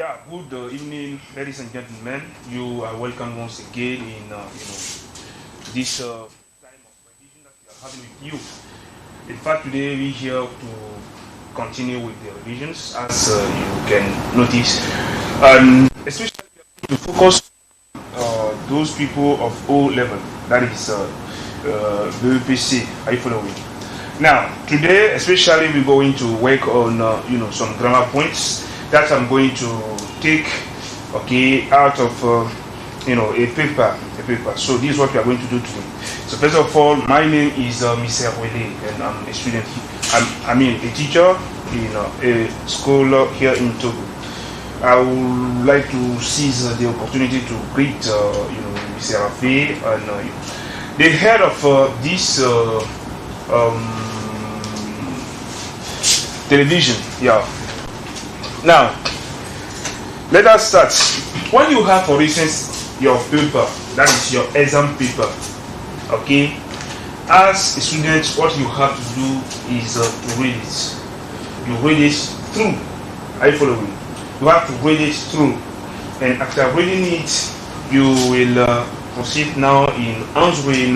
Yeah, good evening, ladies and gentlemen. You are welcome once again in this time of revision that we are having with you. In fact, today we're here to continue with the revisions, as you can notice, and especially to focus those people of O level, that is BPC. Are you following? Now, today, especially, we're going to work on some grammar points that I'm going to take out of a paper. So this is what we are going to do today. So first of all, my name is Mr. Wele, and I'm a student. A teacher in a school here in Togo. I would like to seize the opportunity to greet Mr. Rafi and the head of this television. Yeah. Now, let us start. When you have, for instance, your paper, that is your exam paper, okay, as a student, what you have to do is to read it. You read it through. Are you following? You have to read it through. And after reading it, you will proceed now in answering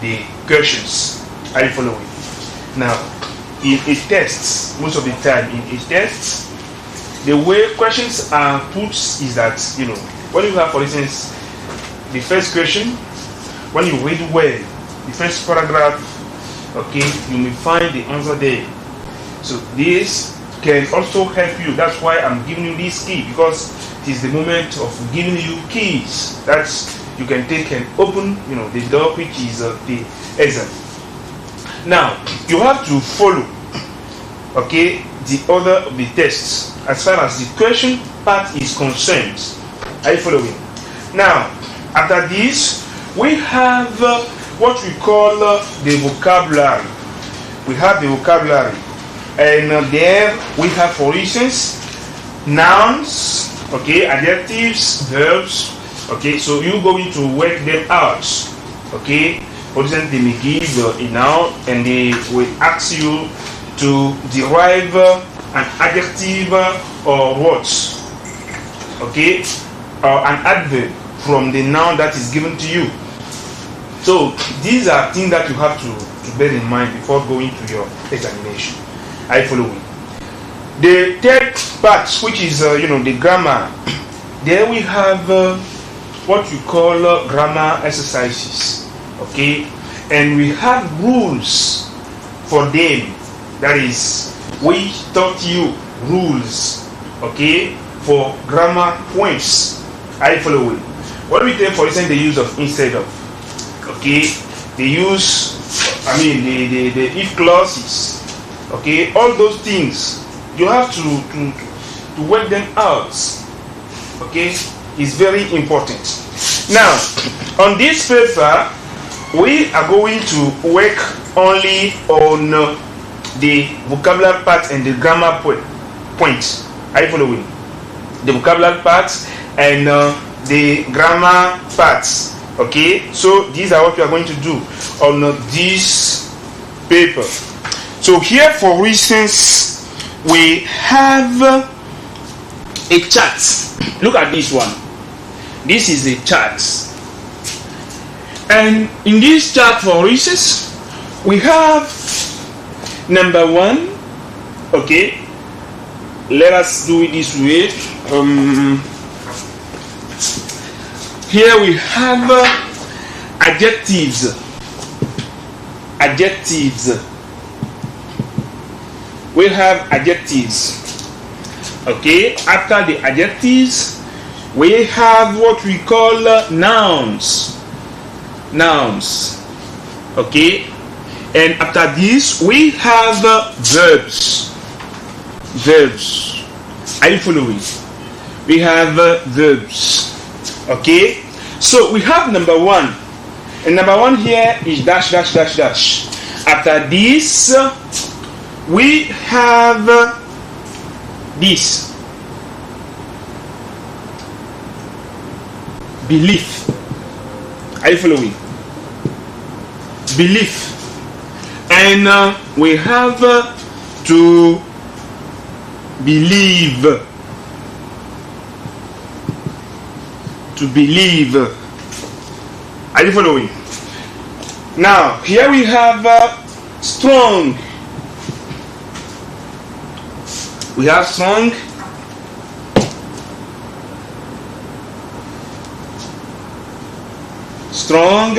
the questions. Are you following? Now, in a test, most of the time in a test, the way questions are put is that, when you have, for instance, the first question, when you read well, the first paragraph, okay, you may find the answer there. So this can also help you. That's why I'm giving you this key, because it is the moment of giving you keys that you can take and open, the door, which is the exam. Now, you have to follow, okay, the order of the tests as far as the question part is concerned. Are you following? Now, after this, we have what we call the vocabulary. We have the vocabulary, and there we have, for instance, nouns, okay, adjectives, verbs, okay. So you're going to work them out, okay. For instance, they may give a noun, and they will ask you to derive an adjective or words, okay, or an adverb from the noun that is given to you. So these are things that you have to bear in mind before going to your examination. Are you following? The third part, which is the grammar, there we have what we call grammar exercises, okay, and we have rules for them. That is, we taught you rules, okay, for grammar points. Are you following? What we take, for instance, the use of instead of, okay, the use, the if clauses, okay, all those things, you have to work them out, okay, is very important. Now, on this paper, we are going to work only on the vocabulary part and the grammar points. Are you following? The vocabulary parts and the grammar parts. Okay, so these are what we are going to do on this paper. So here, for instance, we have a chart. Look at this one. This is a chart, and in this chart, for instance, we have number one, okay, let us do it this way. Here we have adjectives. We have adjectives, okay. After the adjectives, we have what we call nouns, okay. And after this, we have verbs. Are you following? We have verbs. Okay? So we have number one. And number one here is dash, dash, dash, dash. After this, we have this. Belief. Are you following? Belief. And we have to believe. to believe. Are you following? Now, here we have strong. We have strong. Strong.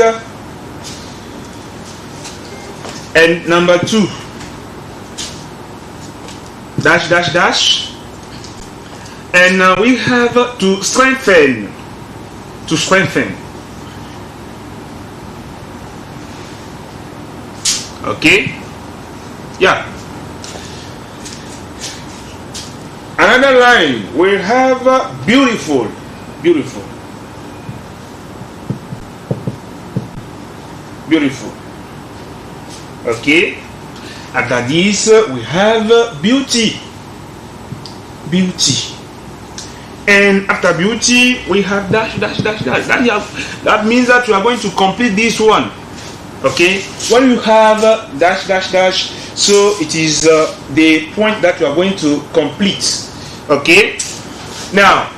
And number 2. Dash, dash, dash. And we have to strengthen. To strengthen. Okay? Yeah. Another line, we have beautiful. Beautiful. Beautiful. Okay? After this, we have beauty. Beauty. And after beauty, we have dash, dash, dash, dash. That means that you are going to complete this one. Okay? When you have dash, dash, dash, so it is the point that you are going to complete. Okay? Now,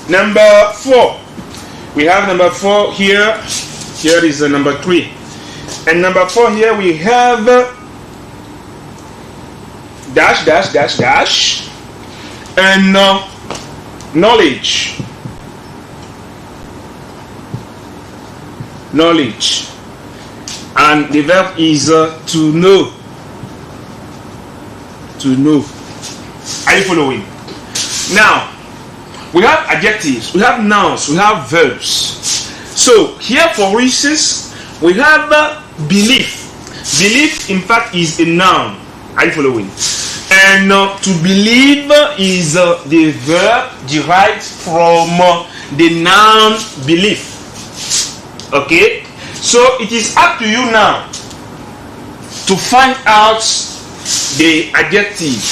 number 4. We have number 4 here. Here is number 3. And number 4 here we have dash, dash, dash, dash. And knowledge. Knowledge. And the verb is to know. To know. Are you following? Now, we have adjectives, we have nouns, we have verbs. So, here for instance, we have belief. Belief, in fact, is a noun. Are you following? And to believe is the verb derived from the noun belief. Okay? So it is up to you now to find out the adjective.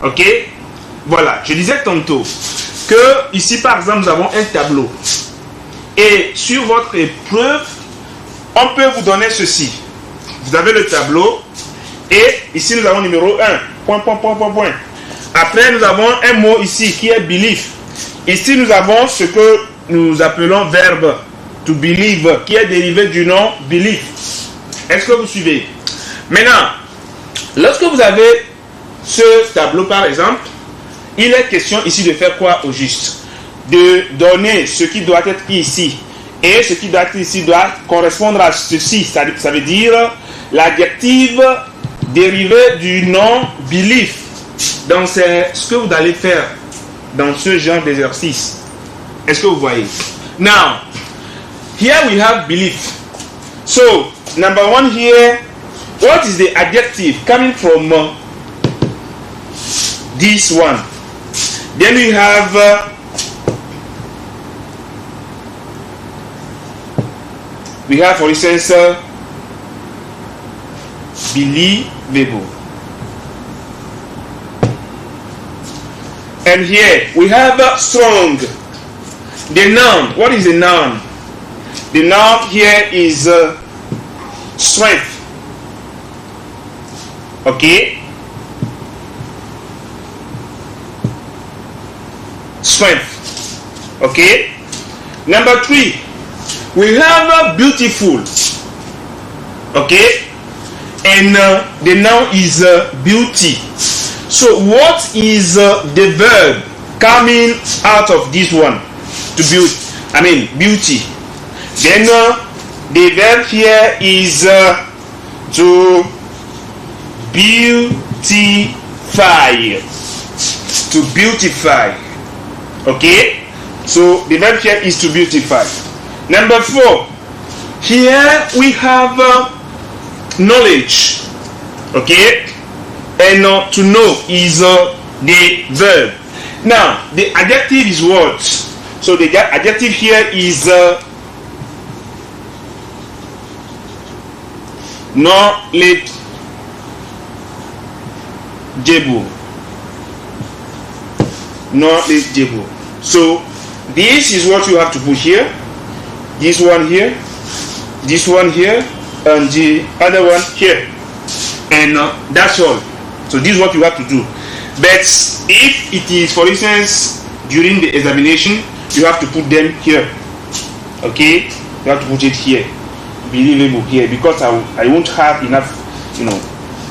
Ok? Voilà, je disais tantôt que ici par exemple nous avons un tableau et sur votre épreuve on peut vous donner ceci. Vous avez le tableau et ici nous avons numéro 1, point, point, point, point, point. Après nous avons un mot ici qui est belief. Ici nous avons ce que nous appelons verbe to believe qui est dérivé du nom belief. Est-ce que vous suivez? Maintenant, lorsque vous avez ce tableau par exemple, il est question ici de faire quoi au juste? De donner ce qui doit être ici. Et ce qui doit être ici doit correspondre à ceci. Ça veut dire l'adjectif dérivé du nom belief. Donc c'est ce que vous allez faire dans ce genre d'exercice. Est-ce que vous voyez? Now, here we have belief. So, number 1 here, what is the adjective coming from this one? Then we have for instance believable. And here we have strong. The noun, what is the noun? The noun here is strength. Okay? Strength. Okay? Number 3, we have beautiful. Okay? And the noun is beauty. So what is the verb coming out of this one? To build, beauty. Then the verb here is to beautify. To beautify. Okay? So the verb here is to beautify. Number 4. Here we have knowledge. Okay? And to know is the verb. Now, the adjective is what? So the adjective here is knowledgeable. Knowledgeable. So this is what you have to put here. This one here, this one here, and the other one here. And that's all. So this is what you have to do. But if it is, for instance, during the examination, you have to put them here. Okay, you have to put it here. Be label here because I won't have enough,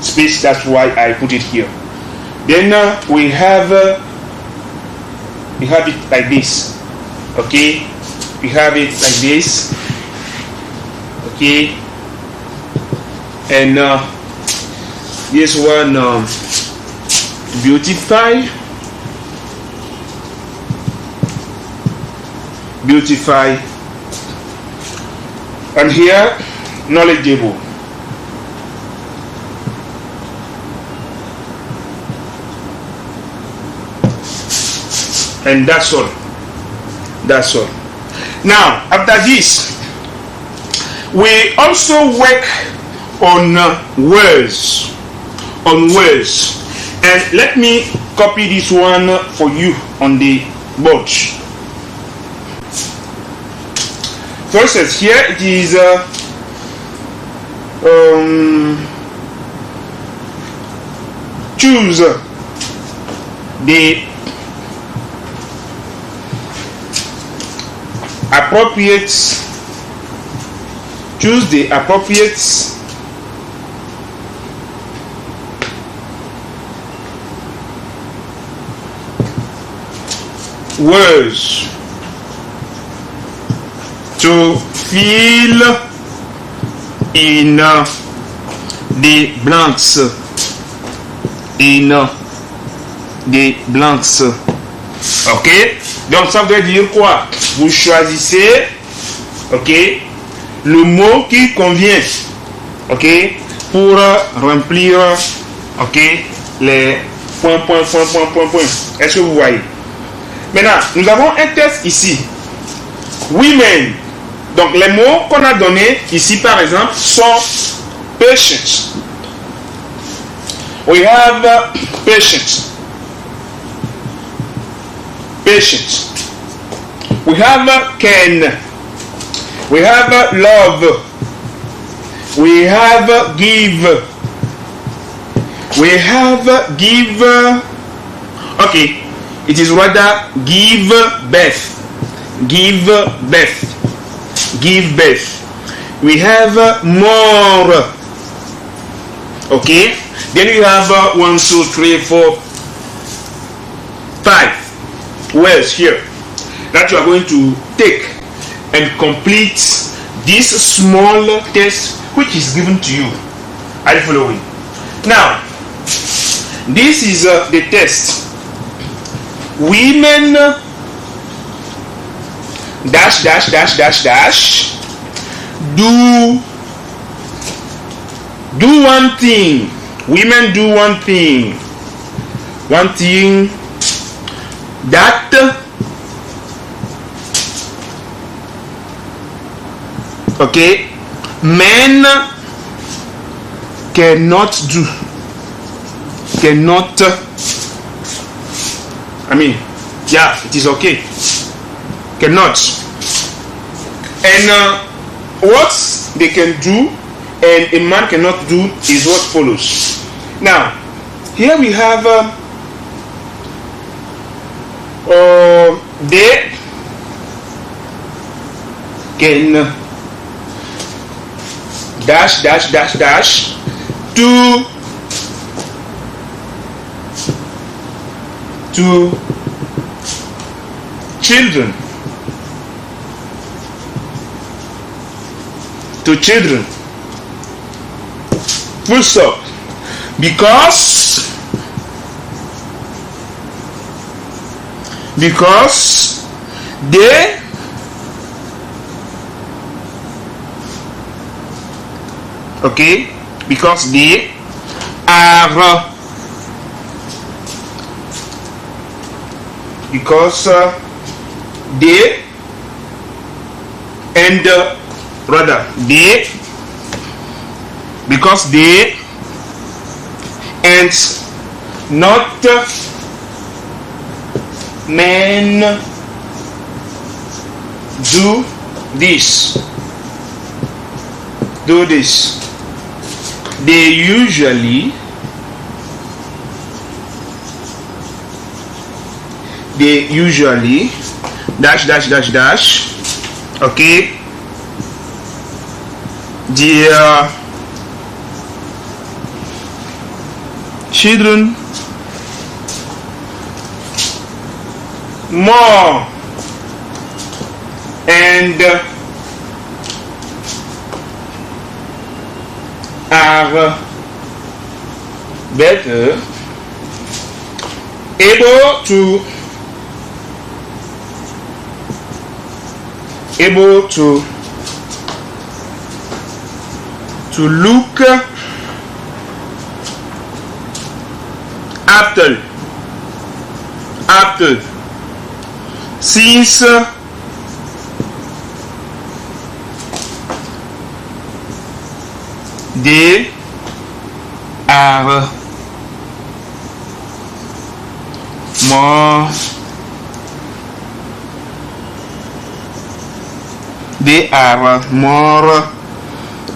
space. That's why I put it here. Then we have it like this. Okay, we have it like this. Okay, and this one beautify, and here knowledgeable. And that's all. Now after this, we also work on words. And let me copy this one for you on the board. For instance, here it is choose the appropriate words to fill in the blanks. Ok, donc ça veut dire quoi? Vous choisissez, ok, le mot qui convient, ok, pour remplir, ok, les points. Est-ce que vous voyez? Maintenant, nous avons un test ici. Women. Donc les mots qu'on a donnés ici par exemple sont patient. We have patient. We have can. We have love. We have give. We have give. Okay, it is rather give birth. Give birth. We have more. Okay, then we have 1, 2, 3, 4, 5 words here that you are going to take and complete this small test which is given to you. Are you following? Now, this is the test. Women dash do one thing. Women do one thing that okay, men cannot do. Yeah, it is okay. Cannot. And what they can do and a man cannot do is what follows. Now, here we have they can dash to children. Full stop. Because they okay, because they are they and rather they because they and not men do this. They usually dash dash dash dash. Okay. Dear children, more and are better able to look after since they are more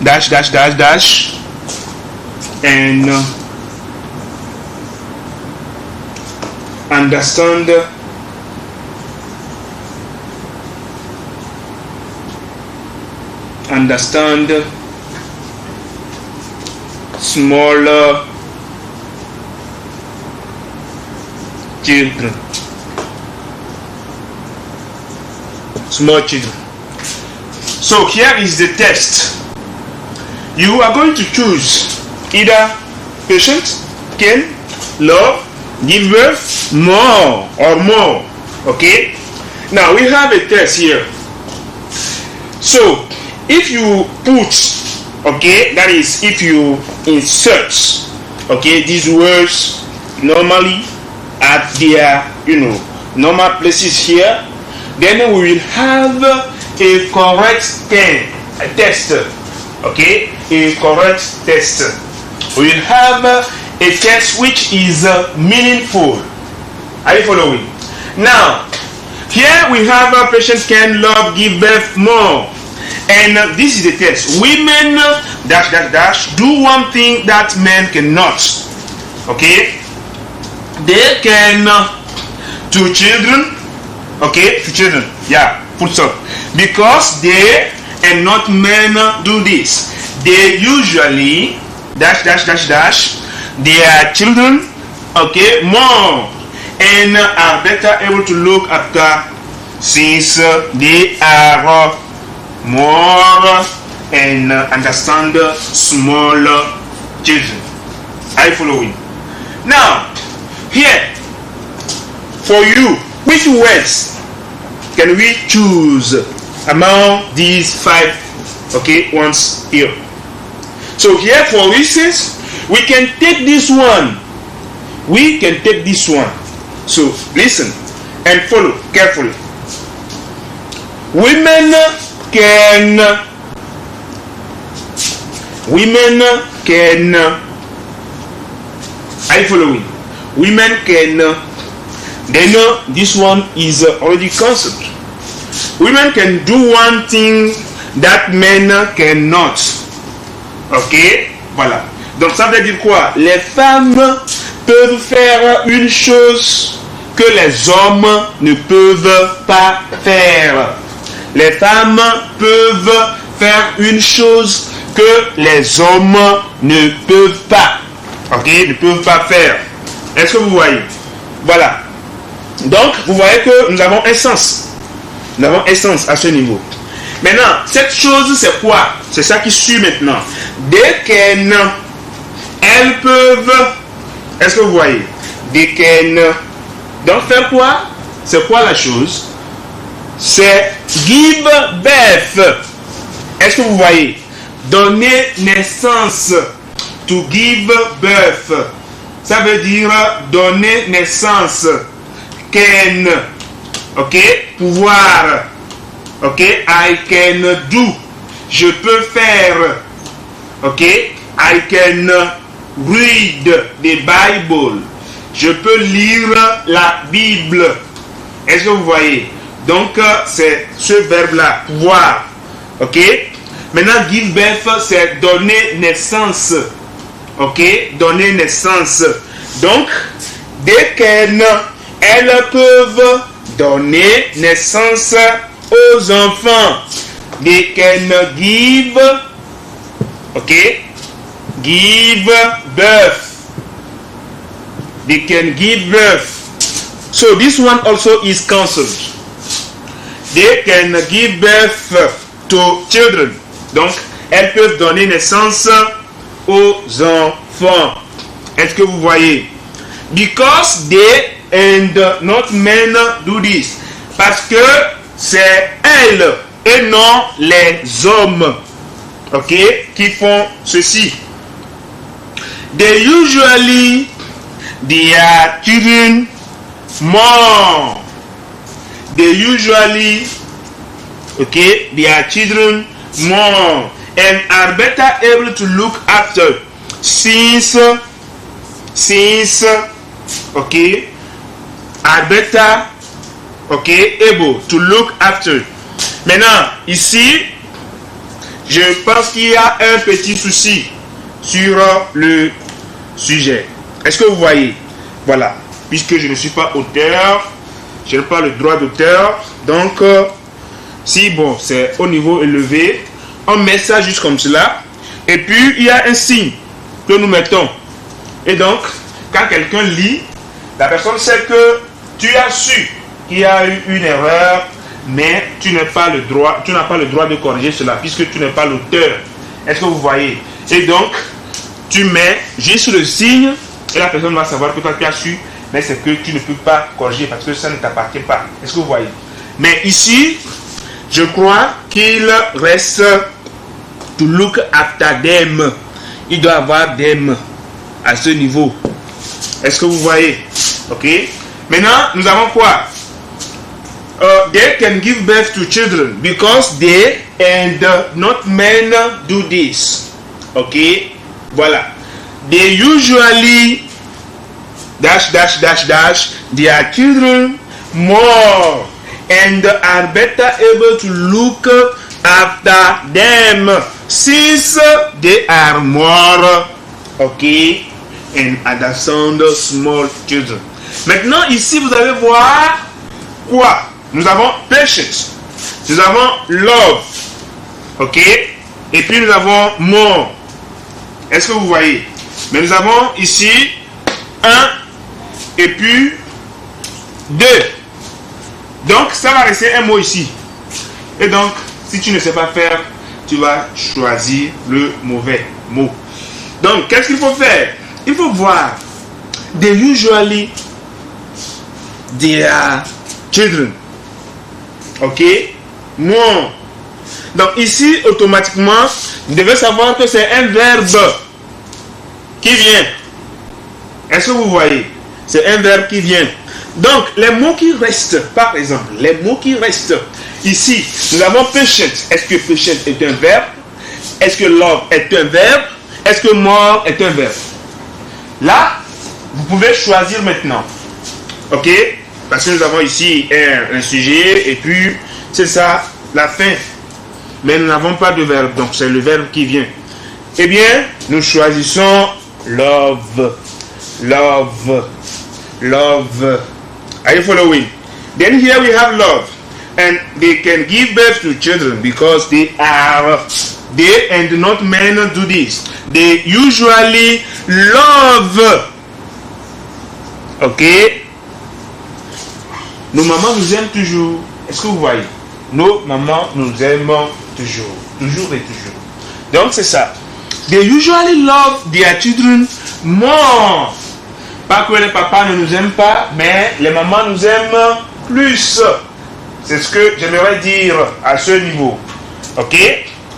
dash dash dash dash and understand smaller children. Small children. So here is the test. You are going to choose either patient, can, love, give birth, more or more. Okay? Now we have a test here. So if you put, okay, that is if you insert, okay, these words normally at their, normal places here, then we will have a correct test. Okay, a correct test. We will have a test which is meaningful. Are you following? Now, here we have a patient can, love, give birth, more. And this is the test. Women dash dash dash do one thing that men cannot. Okay, they can to children. Okay, to children. Yeah, full stop. Because they and not men do this. They usually dash dash dash dash their children. Okay, more and are better able to look after since they are more and understand smaller children. Are you following? Now, here for you, which words can we choose among these 5 ones here? So here, for instance, we can take this one. So listen and follow carefully. Women can are you following? Women can then this one is already concept. Women can do one thing that men cannot. Ok, voilà. Donc ça veut dire quoi? Les femmes peuvent faire une chose que les hommes ne peuvent pas faire. Les femmes peuvent faire une chose que les hommes ne peuvent pas. Ok, ne peuvent pas faire. Est-ce que vous voyez? Voilà. Donc, vous voyez que nous avons un sens. Nous avons un sens à ce niveau. Maintenant, cette chose, c'est quoi? C'est ça qui suit maintenant. Dès qu'elles peuvent, est-ce que vous voyez? Dès qu'elles, donc faire quoi? C'est quoi la chose? C'est give birth. Est-ce que vous voyez? Donner naissance. To give birth. Ça veut dire donner naissance. Can. Ok? Pouvoir. Ok? I can do. Je peux faire. Ok? I can read the Bible. Je peux lire la Bible. Est-ce que vous voyez? Donc, c'est ce verbe-là. Pouvoir. Ok? Maintenant, give birth, c'est donner naissance. Ok? Donner naissance. Donc, dès qu'elles peuvent donner naissance aux enfants. They can give, okay, give birth. They can give birth. So this one also is cancelled. They can give birth to children. Donc, elles peuvent donner naissance aux enfants. Est-ce que vous voyez? Because they and not men do this. Parce que c'est elles et non les hommes, ok, qui font ceci. They usually, their children more. They usually, okay, their children more and are better able to look after since okay, are better, okay, able to look after. Maintenant, ici, je pense qu'il y a un petit souci sur le sujet. Est-ce que vous voyez? Voilà. Puisque je ne suis pas auteur, je n'ai pas le droit d'auteur. Donc, si bon, c'est au niveau élevé, on met ça juste comme cela. Et puis, il y a un signe que nous mettons. Et donc, quand quelqu'un lit, la personne sait que tu as su qu'il y a eu une erreur, mais tu n'as pas le droit de corriger cela puisque tu n'es pas l'auteur. Est-ce que vous voyez? Et donc, tu mets juste le signe et la personne va savoir que toi tu as su, mais c'est que tu ne peux pas corriger parce que ça ne t'appartient pas. Est-ce que vous voyez? Mais ici, je crois qu'il reste to look after them. Il doit avoir them à ce niveau. Est-ce que vous voyez? Ok. Maintenant, nous avons quoi? They can give birth to children because they and not men do this. Ok. Voilà. They usually their children more and are better able to look after them since they are more, okay, and understand small children. Maintenant, ici, vous allez voir quoi? Nous avons patience, nous avons love, ok, et puis nous avons more. Est-ce que vous voyez? Mais nous avons ici 1 et puis 2. Donc, ça va rester un mot ici. Et donc, si tu ne sais pas faire, tu vas choisir le mauvais mot. Donc, qu'est-ce qu'il faut faire? Il faut voir. They usually, their children. Ok? More. Donc, ici, automatiquement, vous devez savoir que c'est un verbe qui vient. Est-ce que vous voyez? C'est un verbe qui vient. Donc, les mots qui restent, par exemple, les mots qui restent, ici, nous avons patient. Est-ce que patient est un verbe? Est-ce que love est un verbe? Est-ce que more est un verbe? Là, vous pouvez choisir maintenant. Ok? Parce que nous avons ici un sujet et puis, c'est ça, la fin. Mais nous n'avons pas de verbe, donc c'est le verbe qui vient. Eh bien, nous choisissons love. Love. Love. Are you following? Then here we have love. And they can give birth to children because they and not men do this. They usually love. Ok? Nos mamans nous aiment toujours. Est-ce que vous voyez? Nos mamans nous aiment toujours. Toujours et toujours. Donc c'est ça. They usually love their children more. Pas que les papas ne nous aiment pas, mais les mamans nous aiment plus. C'est ce que j'aimerais dire à ce niveau. Ok?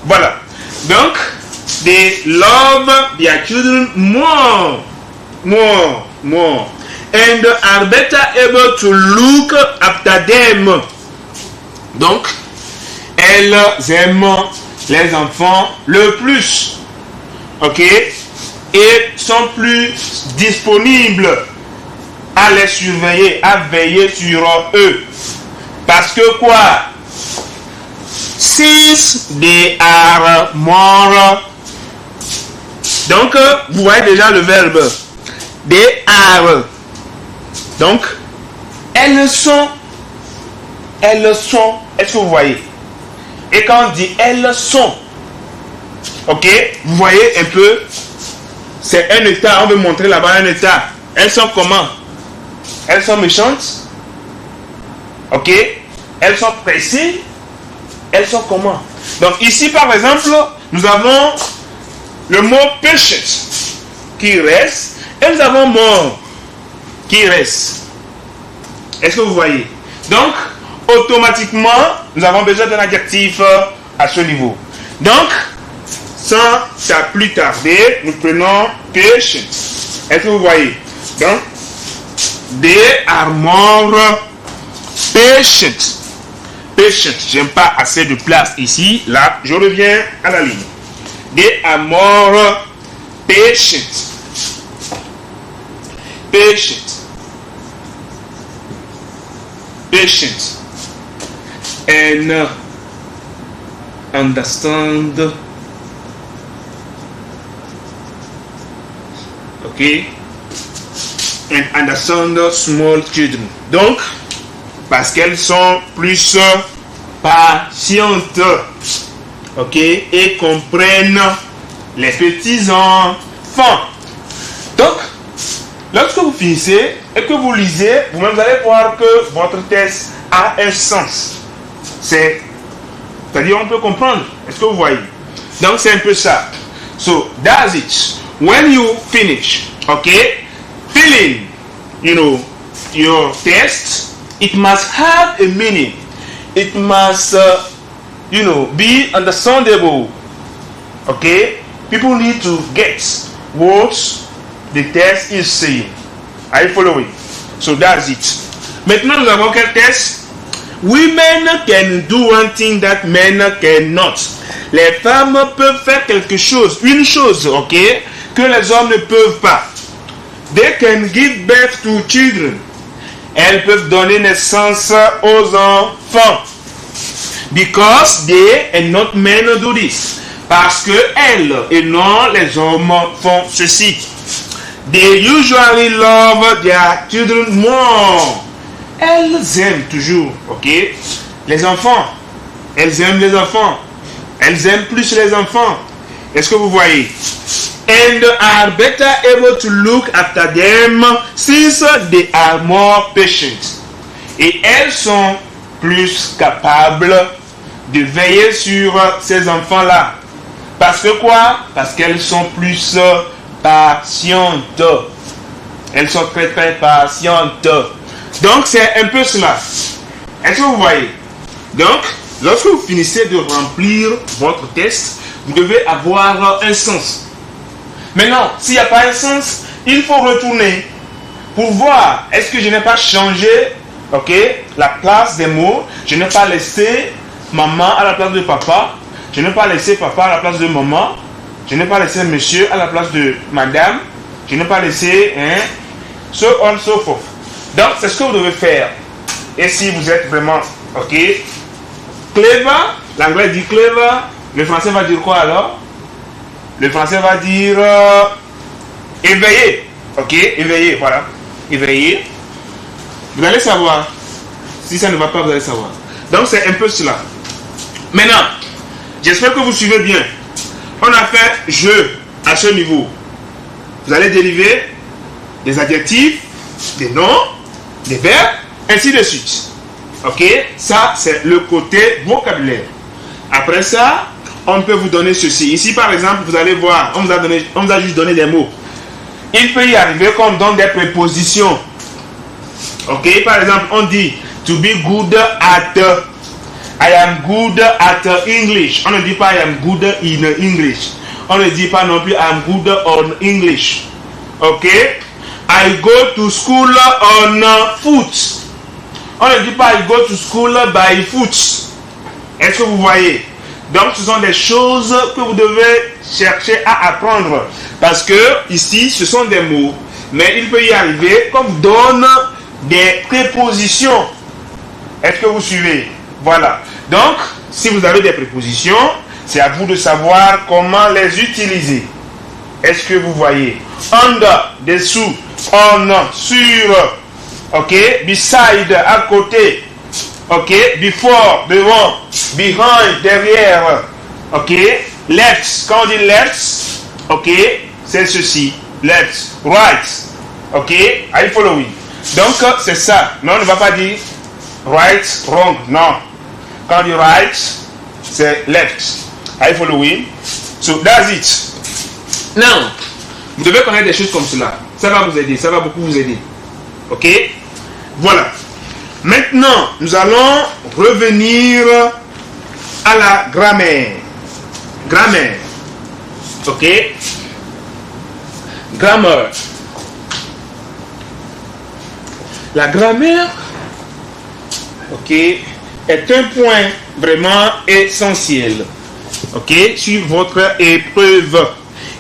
Voilà. Donc, they love their children more. More. More. And are better able to look after them. Donc, elles aiment les enfants le plus. Ok? Et sont plus disponibles à les surveiller, à veiller sur eux. Parce que quoi? Since they are more. Donc, vous voyez déjà le verbe. They are. Donc, elles sont elles sont, est-ce que vous voyez? Et quand on dit elles sont, ok, vous voyez un peu, c'est un état, on veut montrer là-bas un état. Elles sont comment? Elles sont méchantes, ok, elles sont pressées, elles sont comment? Donc ici par exemple, nous avons le mot patient qui reste, et nous avons more qui reste. Est-ce que vous voyez? Donc, automatiquement, nous avons besoin d'un adjectif à ce niveau. Donc, sans plus tarder, nous prenons patient. Est-ce que vous voyez? Donc, they are more patient. Patient, j'aime pas assez de place ici. Là, je reviens à la ligne. They are more patient. Patient. Patient. And understand. Okay. And understand small children. Donc, parce qu'elles sont plus patientes, ok, et comprennent les petits enfants. Donc, lorsque vous finissez et que vous lisez, vous-même allez voir que votre texte a un sens. C'est-à-dire, on peut comprendre. Est-ce que vous voyez? Donc, c'est un peu ça. So, that's it. When you finish, okay, filling, your text, it must have a meaning. It must, be understandable. Okay? People need to get what the text is saying. Are you following? So that's it. Maintenant, nous avons quel texte? Women can do one thing that men cannot. Les femmes peuvent faire quelque chose, une chose, ok, que les hommes ne peuvent pas. They can give birth to children. Elles peuvent donner naissance aux enfants. Because they and not men do this. Parce que elles et non les hommes font ceci. They usually love their children more. Elles aiment toujours, ok? Les enfants. Elles aiment les enfants. Elles aiment plus les enfants. Est-ce que vous voyez? And are better able to look after them since they are more patient. Et elles sont plus capables de veiller sur ces enfants-là. Parce que quoi? Parce qu'elles sont plus patientes. Elles sont très très patientes. Donc c'est un peu cela. Est-ce que vous voyez? Donc, lorsque vous finissez de remplir votre texte, vous devez avoir un sens. Maintenant, s'il n'y a pas un sens, il faut retourner pour voir, est-ce que je n'ai pas changé, ok, la place des mots, je n'ai pas laissé maman à la place de papa, je n'ai pas laissé papa à la place de maman, je n'ai pas laissé monsieur à la place de madame, je n'ai pas laissé, so on, so forth. Donc, c'est ce que vous devez faire. Et si vous êtes vraiment, ok, clever, l'anglais dit clever, le français va dire quoi alors? Le français va dire éveillé. Ok, éveillé, voilà. Éveillé. Vous allez savoir. Si ça ne va pas, vous allez savoir. Donc, c'est un peu cela. Maintenant, j'espère que vous suivez bien. On a fait je à ce niveau. Vous allez dériver des adjectifs, des noms, des verbes, ainsi de suite. Ok, ça, c'est le côté vocabulaire. Après ça, on peut vous donner ceci. Ici, par exemple, vous allez voir, on vous a juste donné des mots. Il peut y arriver comme dans des prépositions. Ok, par exemple, on dit to be good at, I am good at English. On ne dit pas I am good in English. On ne dit pas non plus I am good on English. Ok, I go to school on foot. On ne dit pas I go to school by foot. Est-ce que vous voyez? Donc, ce sont des choses que vous devez chercher à apprendre. Parce que, ici, ce sont des mots. Mais il peut y arriver qu'on vous donne des prépositions. Est-ce que vous suivez? Voilà. Donc, si vous avez des prépositions, c'est à vous de savoir comment les utiliser. Est-ce que vous voyez? Under, dessous, on, sur, ok, beside, à côté, Ok, before, devant, behind, derrière. Ok, left, quand on dit left, ok, c'est ceci. Left, right. Ok, are you following? Donc, c'est ça. Mais on ne va pas dire right, wrong. Non. Quand on dit right, c'est left. Are you following? So, that's it. Now, vous devez connaître des choses comme cela. Ça va vous aider. Ça va beaucoup vous aider. Ok? Voilà. Maintenant, nous allons revenir à la grammaire. Grammaire. Ok? Grammar. La grammaire, ok, est un point vraiment essentiel, ok, sur votre épreuve.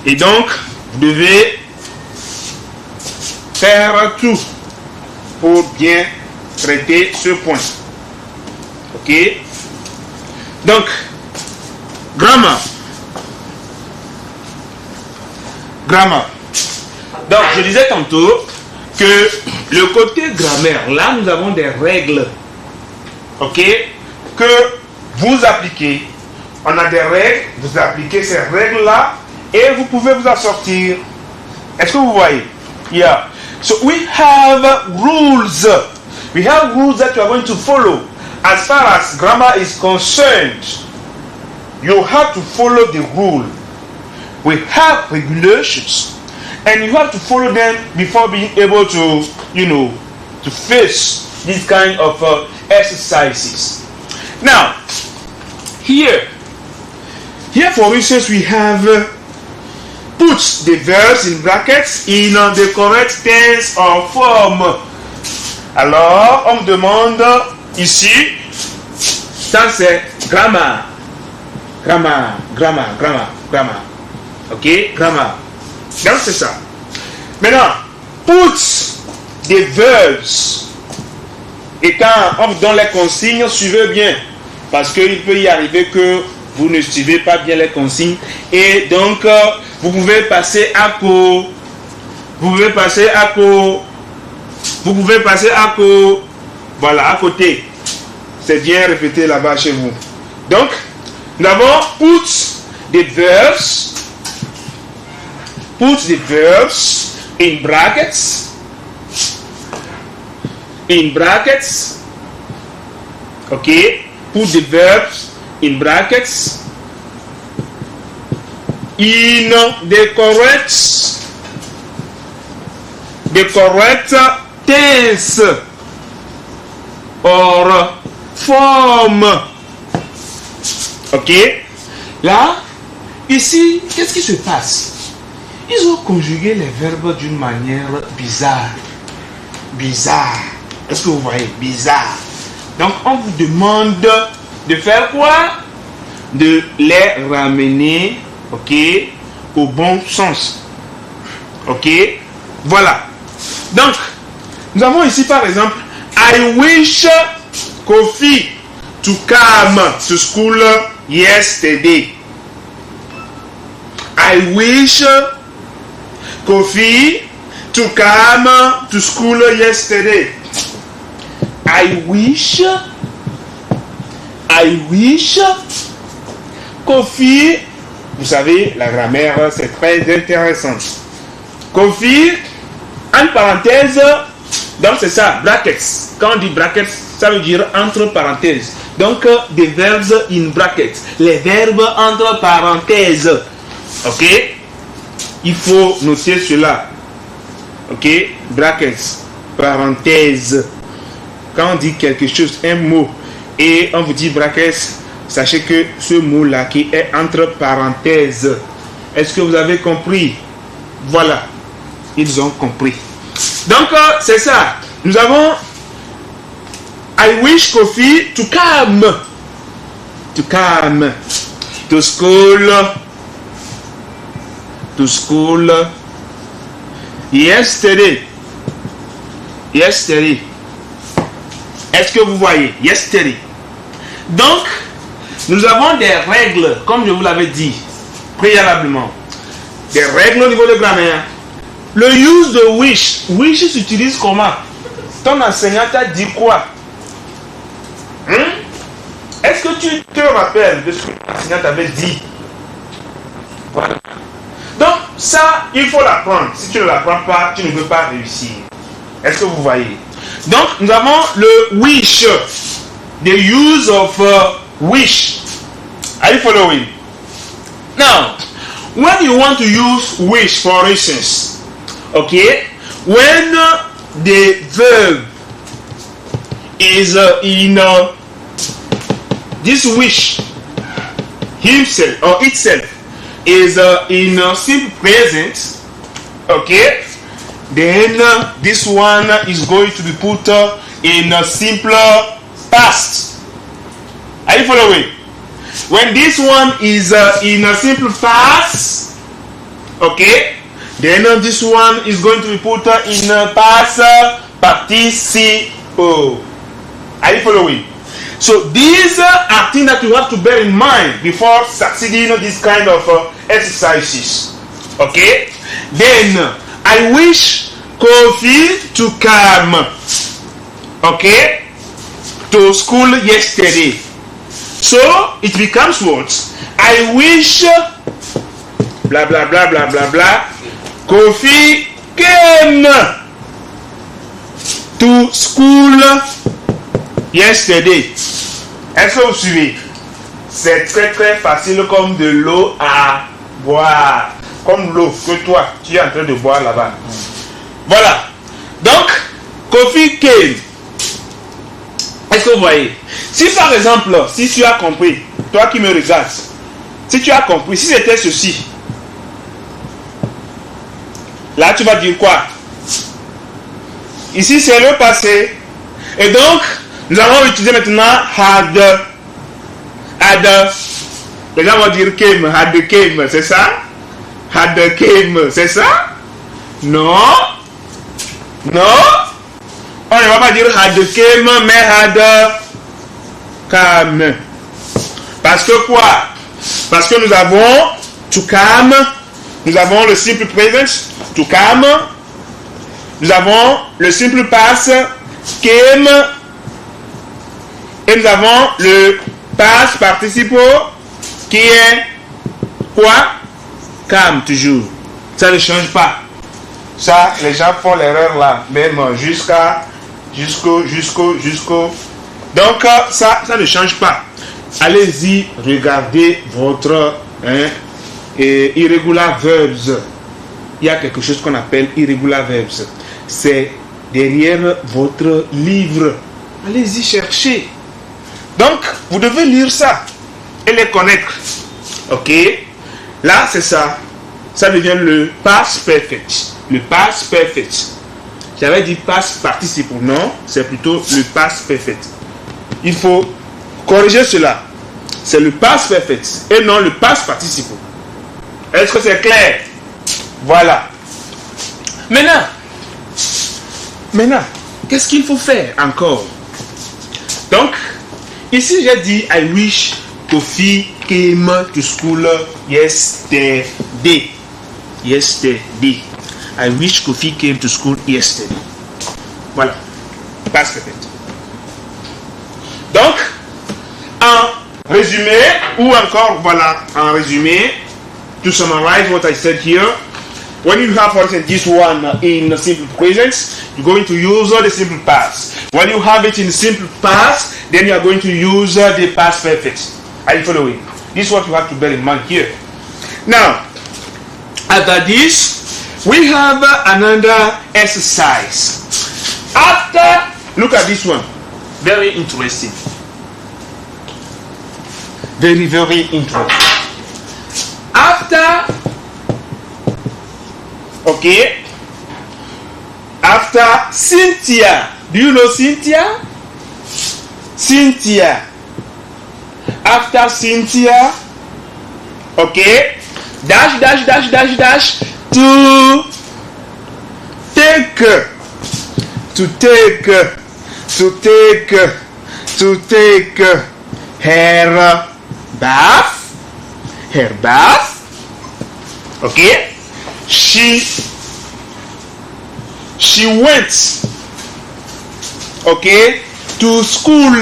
Et donc, vous devez faire tout pour bien traiter ce point. Ok? Donc, grammar. Grammar. Donc, je disais tantôt que le côté grammaire, là, nous avons des règles. Ok? Que vous appliquez. On a des règles, vous appliquez ces règles-là et vous pouvez vous en sortir. Est-ce que vous voyez? Yeah. So we have rules. We have rules that you are going to follow. As far as grammar is concerned, you have to follow the rule. We have regulations. And you have to follow them before being able to, to face these kind of exercises. Now, here for instance, we have put the verbs in brackets in the correct tense or form. Alors, on me demande ici, ça c'est grammar. Grammar. Ok, grammar. Donc c'est ça. Maintenant, put des verbs. Et quand on vous donne les consignes, suivez bien. Parce qu'il peut y arriver que vous ne suivez pas bien les consignes. Et donc, vous pouvez passer à côté. Voilà, à côté. C'est bien répété là-bas chez vous. Donc, nous avons put des verbs. Put the verbs in brackets. Okay. Put the verbs in brackets. In the correct tense or form. Ok. Là, ici, qu'est-ce qui se passe? Ils ont conjugué les verbes d'une manière bizarre. Est-ce que vous voyez? Bizarre. Donc, on vous demande de faire quoi? De les ramener, ok, au bon sens. Ok? Voilà. Donc, nous avons ici, par exemple, I wish Kofi to come to school yesterday. I wish Kofi to come to school yesterday. I wish Kofi. Vous savez, la grammaire, c'est très intéressant. Kofi, en parenthèse, donc c'est ça, brackets. Quand on dit brackets, ça veut dire entre parenthèses. Donc, des verbes in brackets. Les verbes entre parenthèses. Ok? Il faut noter cela. Ok? Brackets. Parenthèse. Quand on dit quelque chose, un mot, et on vous dit brackets, sachez que ce mot-là qui est entre parenthèses. Est-ce que vous avez compris? Voilà. Ils ont compris. Donc, c'est ça. Nous avons I wish Kofi to come. To come. To school. To school. Yesterday. Yesterday. Est-ce que vous voyez? Yesterday. Donc, nous avons des règles, comme je vous l'avais dit préalablement. Des règles au niveau de grammaire. Le use de wish. Wish s'utilise comment? Ton enseignant t'a dit quoi? Est-ce que tu te rappelles de ce que l'enseignant t'avait dit? Voilà. Donc, ça, il faut l'apprendre. Si tu ne l'apprends pas, tu ne peux pas réussir. Est-ce que vous voyez? Donc, nous avons le wish. The use of wish. Are you following? Now, when you want to use wish, for instance, okay, when the verb is in this wish himself or itself is in simple present, okay, then this one is going to be put in a simpler past. Are you following? When this one is in a simple past, okay, then this one is going to be put in a past participle. Are you following? So these are things that you have to bear in mind before succeeding in this kind of exercises. Okay? Then I wish Kofi to come, okay, to school yesterday. So it becomes what? I wish blah blah blah blah blah blah Kofi came to school yesterday. Est-ce que vous suivez? C'est très très facile comme de l'eau à boire. Comme l'eau que toi tu es en train de boire là-bas. Voilà. Donc, Kofi came. Est-ce que vous voyez? Si par exemple, si tu as compris, toi qui me regardes, si tu as compris, si c'était ceci, là tu vas dire quoi? Ici c'est le passé. Et donc, nous allons utiliser maintenant had. Les gens vont dire came, had came, c'est ça? Had came, c'est ça? Non. Non. On ne va pas dire had came, mais had come. Parce que quoi? Parce que nous avons to come, nous avons le simple present, to come, nous avons le simple past, came, et nous avons le past participe qui est quoi? Come toujours. Ça ne change pas. Ça, les gens font l'erreur là, même jusqu'au. Donc, ça ne change pas. Allez-y, regardez votre irregular verbs. Il y a quelque chose qu'on appelle irregular verbs. C'est derrière votre livre. Allez-y chercher. Donc, vous devez lire ça et les connaître. Ok? Là, c'est ça. Ça devient le past perfect. Le past perfect. J'avais dit past participe. Non, c'est plutôt le past perfect. Il faut corriger cela. C'est le past perfect et non le past participe. Est-ce que c'est clair? Voilà. Maintenant, qu'est-ce qu'il faut faire encore? Donc, ici j'ai dit I wish Kofi came to school yesterday. Yesterday. I wish Kofi came to school yesterday. Voilà. Past perfect. Donc, en résumé, ou encore, voilà, en résumé, to summarize what I said here, when you have, for instance, this one in simple present, you're going to use the simple past. When you have it in simple past, then you are going to use the past perfect. Are you following? This is what you have to bear in mind here. Now, after this, we have another exercise. After, look at this one. Very interesting. Very, very interesting. After, okay, after Cynthia. Do you know Cynthia? Cynthia. After Cynthia, okay, dash, dash, dash, dash, dash, to take her bath, okay, she went, okay, to school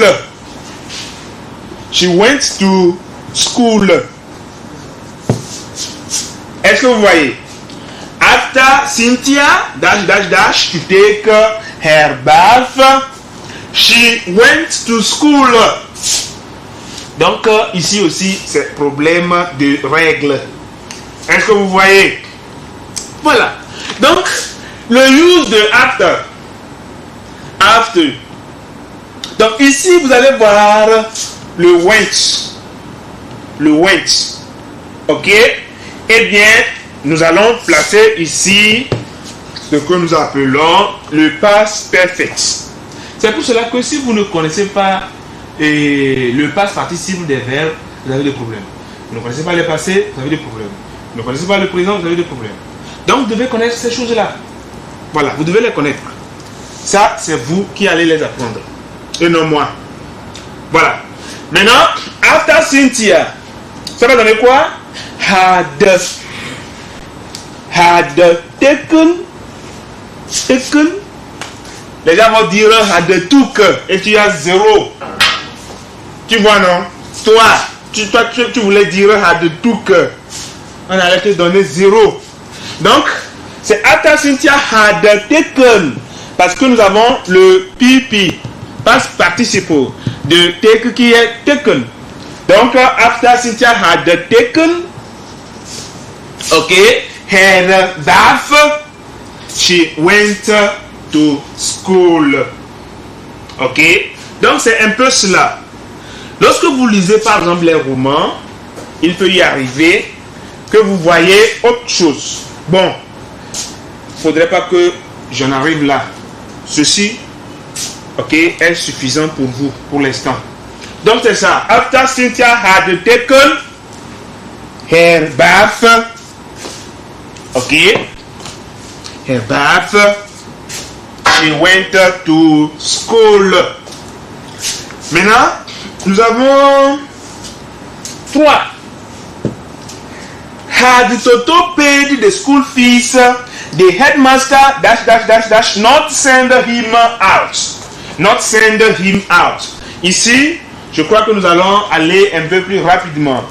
She went to school. Est-ce que vous voyez? After Cynthia to take her bath, she went to school. Donc ici aussi c'est problème de règles. Est-ce que vous voyez? Voilà. Donc le use de after. After. Donc ici vous allez voir le went. Le went. Ok? Eh bien, nous allons placer ici ce que nous appelons le past perfect. C'est pour cela que si vous ne connaissez pas le past participe des verbes, vous avez des problèmes. Vous ne connaissez pas le passé, vous avez des problèmes. Vous ne connaissez pas le présent, vous avez des problèmes. Donc, vous devez connaître ces choses-là. Voilà, vous devez les connaître. Ça, c'est vous qui allez les apprendre. Et non moi. Voilà. Maintenant, after Cynthia, ça va donner quoi? Had taken. Les gens vont dire had took et tu as 0. Tu vois, non? Toi, tu voulais dire had took. On allait te donner 0. Donc, c'est after Cynthia had taken. Parce que nous avons le PP, past participle, de take qui est taken. Donc, after Cynthia had taken, okay, her bath, she went to school. Ok? Donc, c'est un peu cela. Lorsque vous lisez, par exemple, les romans, il peut y arriver que vous voyez autre chose. Bon, il ne faudrait pas que j'en arrive là. Ceci, ok, est suffisant pour vous, pour l'instant. Donc, c'est ça. After Cynthia had taken her bath, ok, her bath, she went to school. Maintenant, nous avons 3. Had Toto paid the school fees, the headmaster not send him out. Not send him out. Ici, je crois que nous allons aller un peu plus rapidement.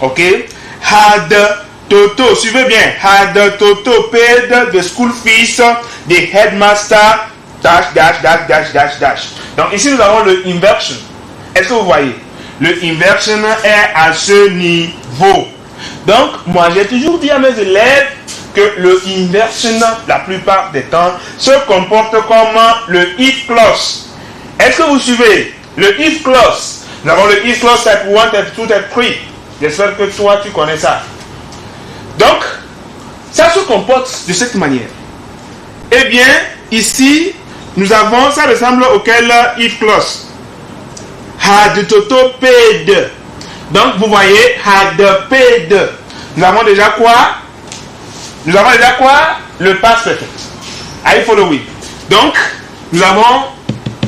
Ok? Had Toto, suivez bien. Had Toto paid the school fees, the headmaster Donc ici nous avons le inversion. Est-ce que vous voyez? Le inversion est à ce niveau. Donc moi j'ai toujours dit à mes élèves que le inversion la plupart des temps se comporte comme le if clause. Est-ce que vous suivez? Le if clause. Nous avons le if clause type 1, type 2, type 3. J'espère que toi tu connais ça. Donc ça se comporte de cette manière. Eh bien ici nous avons, ça ressemble auquel if clause. Had Toto paid. Donc vous voyez, had paid. Nous avons déjà quoi? Nous avons déjà quoi? Le past perfect. Are you following? Donc nous avons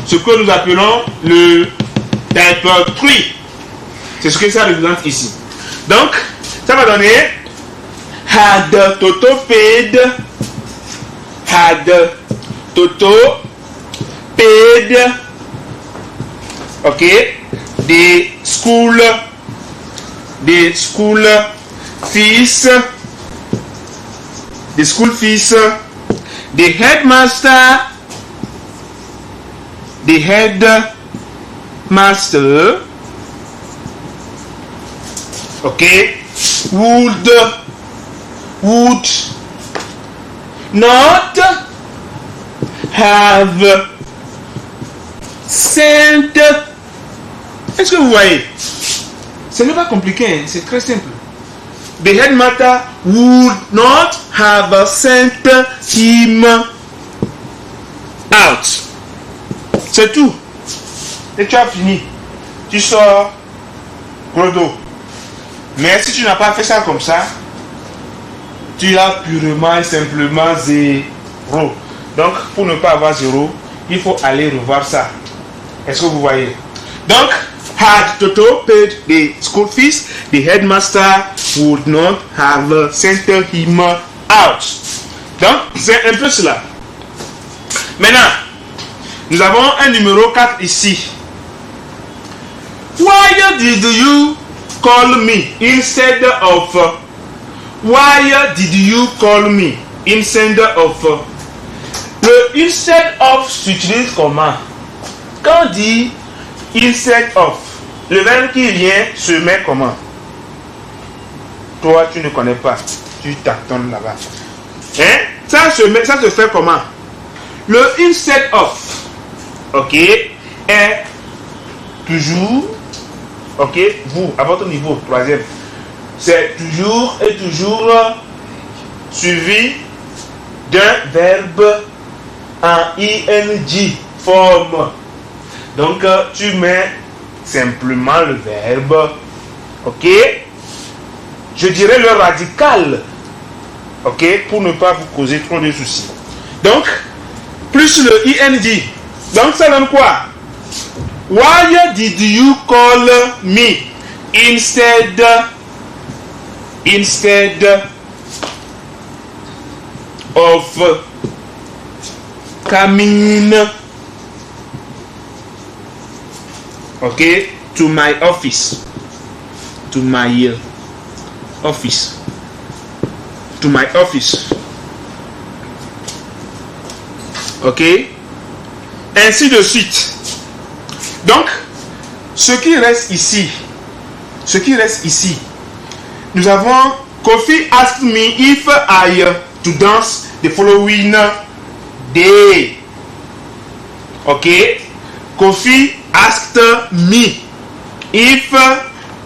ce que nous appelons le type 3. C'est ce que ça représente ici. Donc ça va donner had Toto paid. Had Toto paid, okay, the school fees, the headmaster okay, would not have sent. Est-ce que vous voyez? Ce n'est pas compliqué, hein? C'est très simple. The headmaster would not have sent him out. C'est tout. Et tu as fini. Tu sors gros dos. Mais si tu n'as pas fait ça comme ça, tu as purement et simplement 0. Donc, pour ne pas avoir 0, il faut aller revoir ça. Est-ce que vous voyez? Donc, had Toto paid the school fees, the headmaster would not have sent him out. Donc, c'est un peu cela. Maintenant, nous avons un numéro 4 ici. Why did you call me instead of why did you call me instead of le instead of s'utilise comment? Quand on dit instead of, le verbe qui vient se met comment? Toi, tu ne connais pas. Tu tâtonnes là-bas. Hein? Ça se fait comment? Le instead of, ok, est toujours, ok, vous, à votre niveau, troisième, c'est toujours et toujours suivi d'un verbe en ing forme. Donc, tu mets simplement le verbe, ok, je dirais le radical, ok, pour ne pas vous causer trop de soucis. Donc, plus le ing. Donc, ça donne quoi? Why did you call me instead of coming, okay, to my office, to my office, ok, ainsi de suite. Donc, ce qui reste ici, nous avons Kofi asked me if I to dance the following day. Okay, Kofi asked me if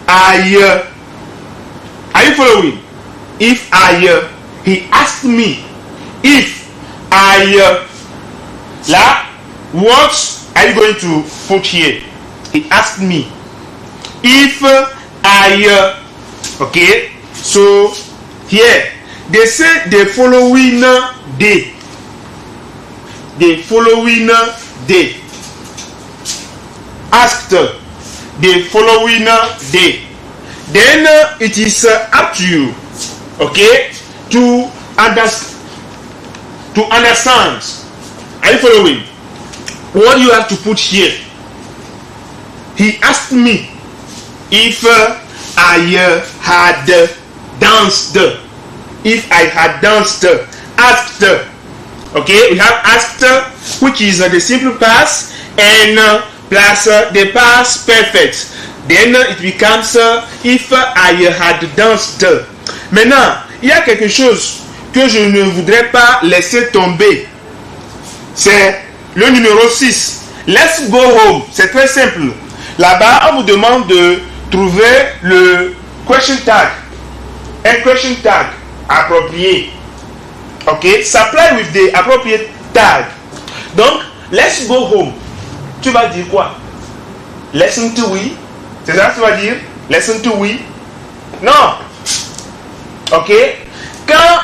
I are you following? If I he asked me if I là, what are you going to put here? He asked me if I okay, so here they say the following day, asked the following day, then it is up to you, okay, to understand. Are you following? What you have to put here? He asked me if I had danced. If I had danced, asked. Okay, we have asked, which is the simple past, and plus the past perfect. Then it becomes if I had danced. Maintenant, il y a quelque chose que je ne voudrais pas laisser tomber. C'est le numéro 6. Let's go home. C'est très simple. Là-bas, on vous demande de trouver le question tag. Un question tag approprié. Ok? Supply with the appropriate tag. Donc, let's go home. Tu vas dire quoi? Listen to we. C'est ça que tu vas dire? Listen to we. Non. Ok? Quand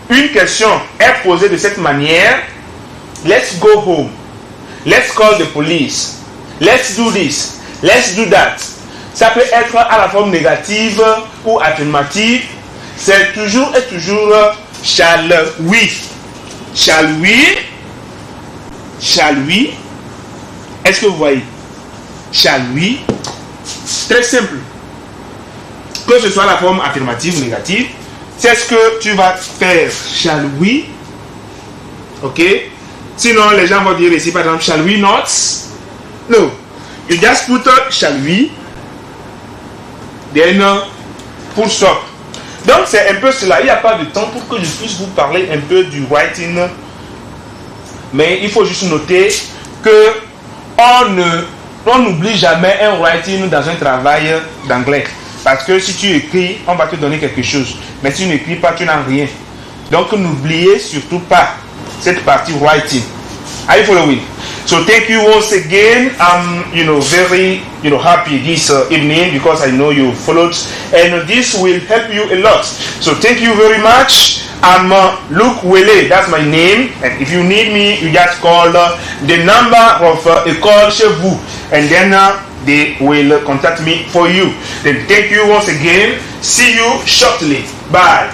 une question est posée de cette manière, let's go home, let's call the police, let's do this, let's do that, ça peut être à la forme négative ou affirmative. C'est toujours et toujours shall we, shall we, shall we. Est-ce que vous voyez? Shall we. Très simple. Que ce soit la forme affirmative ou négative, c'est ce que tu vas faire. Shall we? Ok? Sinon, les gens vont dire ici, par exemple, shall we not? No. You just put shall we? Then, full stop. Donc, c'est un peu cela. Il n'y a pas de temps pour que je puisse vous parler un peu du writing. Mais il faut juste noter que on n'oublie jamais un writing dans un travail d'anglais. Parce que si tu écris, on va te donner quelque chose. Mais si tu n'écris pas, tu n'as rien. Donc, n'oubliez surtout pas cette partie writing. Are you following? So, thank you once again. I'm, very, happy this evening because I know you followed, and this will help you a lot. So, thank you very much. I'm Luke Wele. That's my name. And if you need me, you just call the number of École chez vous, and then they will contact me for you. Then thank you once again. See you shortly. Bye.